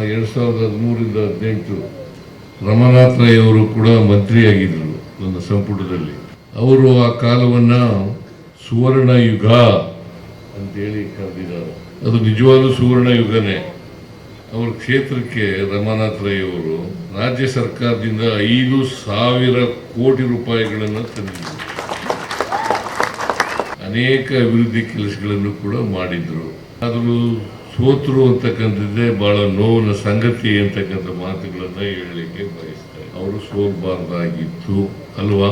2013ರಿಂದ 18 ರಮಾನಾಥ್ ರೈ ಅವರು ಕೂಡ ಮಂತ್ರಿಯಾಗಿದ್ದರು ನನ್ನ ಸಂಪುಟದಲ್ಲಿ. ಅವರು ಆ ಕಾಲವನ್ನು ಸುವರ್ಣ ಯುಗ ಅಂತೇಳಿ ಕರೆದಿದ್ದಾರೆ. ಅದು ನಿಜವಾದ ಸುವರ್ಣ ಯುಗನೇ. ಅವರ ಕ್ಷೇತ್ರಕ್ಕೆ ರಮಾನಾಥ್ ರೈ ಅವರು ರಾಜ್ಯ ಸರ್ಕಾರದಿಂದ 5,000 ಕೋಟಿ ರೂಪಾಯಿಗಳನ್ನು ತಂದಿದ್ದರು. ಅನೇಕ ಅಭಿವೃದ್ಧಿ ಕೆಲಸಗಳನ್ನು ಕೂಡ ಮಾಡಿದ್ರು. ಆದರೂ ಸೋತರು ಅಂತಕ್ಕಂಥದ್ದೇ ಬಹಳ ನೋವಿನ ಸಂಗತಿ ಅಂತಕ್ಕಂಥ ಮಾತುಗಳನ್ನ ಹೇಳಲಿಕ್ಕೆ ಬಯಸ್ತಾರೆ. ಅವರು ಸೋಲ್ಬಾರ್ದಾಗಿತ್ತು ಅಲ್ವಾ?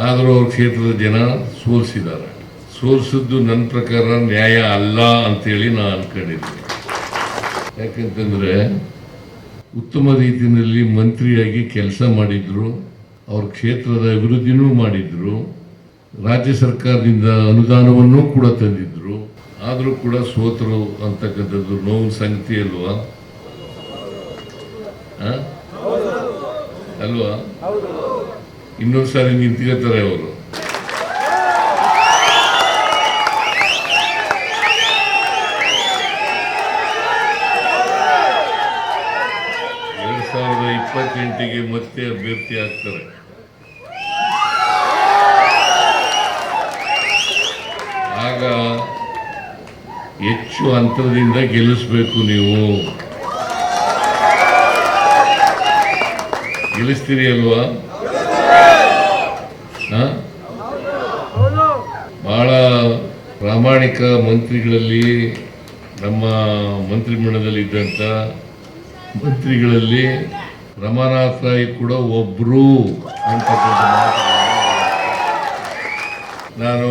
ಆದರೂ ಅವ್ರ ಕ್ಷೇತ್ರದ ಜನ ಸೋಲಿಸಿದ್ದಾರೆ. ಸೋಲಿಸಿದ್ದು ನನ್ನ ಪ್ರಕಾರ ನ್ಯಾಯ ಅಲ್ಲ ಅಂತೇಳಿ ನಾನು ಅನ್ಕೊಂಡಿದ್ದೀನಿ. ಯಾಕಂತಂದ್ರೆ ಉತ್ತಮ ರೀತಿಯಲ್ಲಿ ಮಂತ್ರಿಯಾಗಿ ಕೆಲಸ ಮಾಡಿದ್ರು, ಅವ್ರ ಕ್ಷೇತ್ರದ ಅಭಿವೃದ್ಧಿನೂ ಮಾಡಿದ್ರು, ರಾಜ್ಯ ಸರ್ಕಾರದಿಂದ ಅನುದಾನವನ್ನೂ ಕೂಡ ತಂದಿದ್ರು. ಆದರೂ ಕೂಡ ಸೋತರು ಅಂತಕ್ಕಂಥದ್ದು ನೋವಿನ ಸಂಗತಿ ಅಲ್ವಾ? ಅಲ್ವಾ? ಇನ್ನೊಂದ್ಸಾರಿ ನಿಂತ್ಕೋತಾರೆ ಅವರು. ಗೆ ಮತ್ತೆ ಅಭ್ಯರ್ಥಿ ಆಗ್ತಾರೆ. ಆಗ ಹೆಚ್ಚು ಅಂತರದಿಂದ ಗೆಲ್ಲಿಸಬೇಕು. ನೀವು ಗೆಲ್ಲಿಸ್ತೀರಿ ಅಲ್ವಾ? ಬಹಳ ಪ್ರಾಮಾಣಿಕ ಮಂತ್ರಿಗಳಲ್ಲಿ ನಮ್ಮ ಮಂತ್ರಿಮಂಡಲದಲ್ಲಿ ಇದ್ದಂಥ ಮಂತ್ರಿಗಳಲ್ಲಿ ರಮಾನಾಥ್ ರೈ ಕೂಡ ಒಬ್ರು ಅಂತಕ್ಕಂಥ ಮಾತು. ನಾನು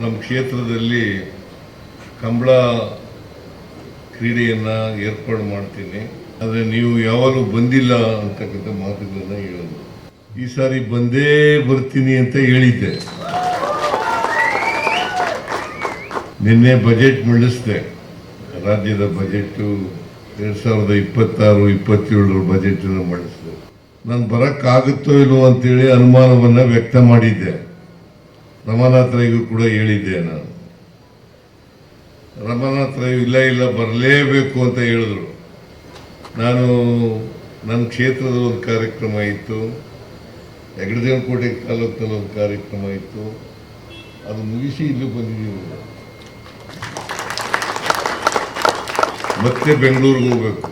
ನಮ್ಮ ಕ್ಷೇತ್ರದಲ್ಲಿ ಕಂಬಳ ಕ್ರೀಡೆಯನ್ನು ಏರ್ಪಾಡು ಮಾಡ್ತೀನಿ, ಆದರೆ ನೀವು ಯಾವಾಗಲೂ ಬಂದಿಲ್ಲ ಅಂತಕ್ಕಂಥ ಮಾತುಗಳನ್ನ ಹೇಳೋದು. ಈ ಸಾರಿ ಬಂದೇ ಬರ್ತೀನಿ ಅಂತ ಹೇಳಿದ್ದೆ. ನಿನ್ನೆ ಬಜೆಟ್ ಮಂಡಿಸಿದೆ. ರಾಜ್ಯದ ಬಜೆಟ್ಟು 2026-27 ಬಜೆಟ್ ಮಂಡಿಸಿದೆ. ನಾನು ಬರೋಕ್ಕಾಗುತ್ತೋ ಇಲ್ವೋ ಅಂತೇಳಿ ಅನುಮಾನವನ್ನು ವ್ಯಕ್ತ ಮಾಡಿದ್ದೆ. ರಮಾನಾಥ್ ರೈಗೂ ಕೂಡ ಹೇಳಿದ್ದೆ. ನಾನು ರಮಾನಾಥ್ ರೈ ಇಲ್ಲ ಬರಲೇಬೇಕು ಅಂತ ಹೇಳಿದ್ರು. ನಾನು ನನ್ನ ಕ್ಷೇತ್ರದ ಒಂದು ಕಾರ್ಯಕ್ರಮ ಇತ್ತು, ಹೆಗ್ಗಡದೇವನಕೋಟೆ ತಾಲೂಕಿನಲ್ಲಿ ಒಂದು ಕಾರ್ಯಕ್ರಮ ಇತ್ತು, ಅದು ಮುಗಿಸಿ ಇಲ್ಲೂ ಬಂದಿದ್ದೀವಿ. ಮತ್ತೆ ಬೆಂಗಳೂರಿಗೆ ಹೋಗ್ಬೇಕು.